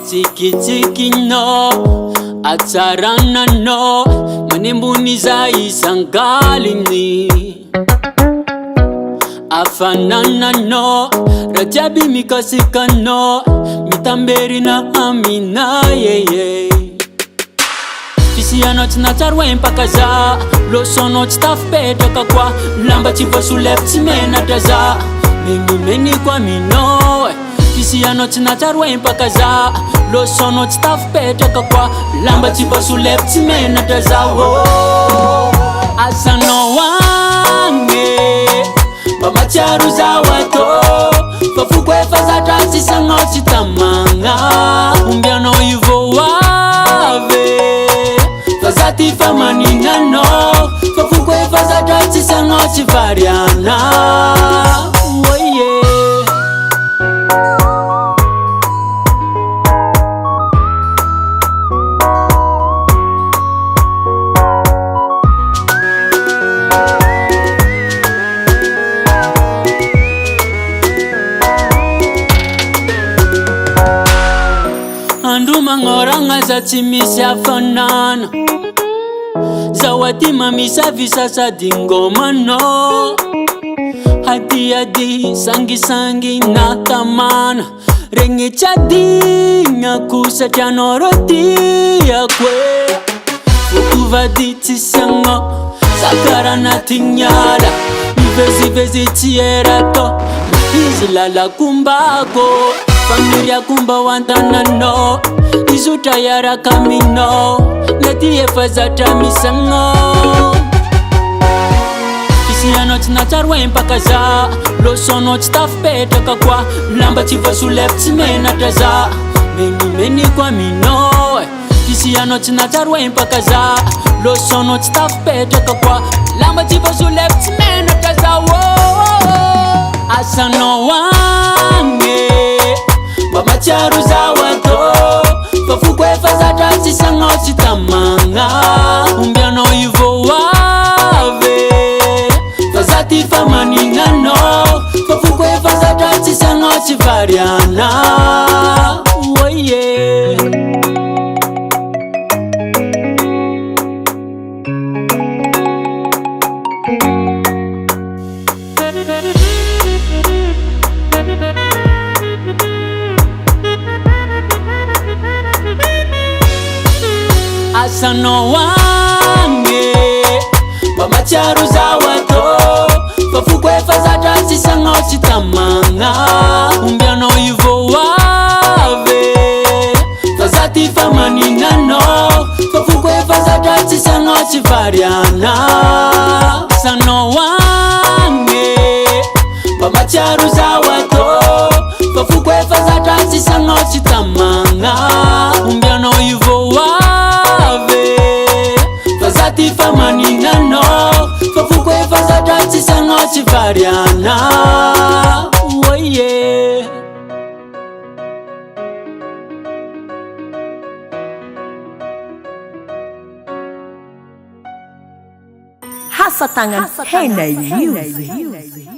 Tsiki no atsarana no manembuniza isangalini afanana no rajabi mikasika no mitamberi na amina yeye Fisiano tinatarwe mpaka za losono titafupeta kakwa lamba chivo sulefti mena daza meni kwa mino Fisiano tinatarwe mpaka za losono titafupeta kakwa lamba chivo sulefti mena daza asano wange pamacharu za wato fafukwe fazatasi sango chitamanga umbiano ivo wave fazati famaningano fafukwe fazatasi sango chivariana Anduma ngoranga za timisi afanana Zawadi mamisa visasa dingoma no Hadi sangi nakamana Rengi chadinga kusa chanoroti yakwe Ukuvaditi sango Sakara na tinyala Vezi tierato Izilala kumbako Familia kumba wantana no Izuta yara kamino Neti efazata misango Fisiano tinatarwe mpaka za Losono titafupeta kakwa Lamba chivo sulefti mena daza Meni kwa mino Fisiano tinatarwe mpaka za Losono titafupeta kakwa Lamba chivo sulefti mena daza Asano wange pamacharu za wato fafukwe fazatasi sango chitamanga umbiano ivo wave fazati famaningano fafukwe fazatasi sango chivariana Asano wange pamacharu za wato fafukwe fazatasi sango chitamanga umbiano ivo wave fazati famaningano fafukwe fazatasi sango chivariana Asano wange pamacharu za wato fafukwe fazatasi sango chitamanga umbiano ivo wave fazati famaningano fafukwe fazatasi sango chivariana Hasa tangan Henai Music.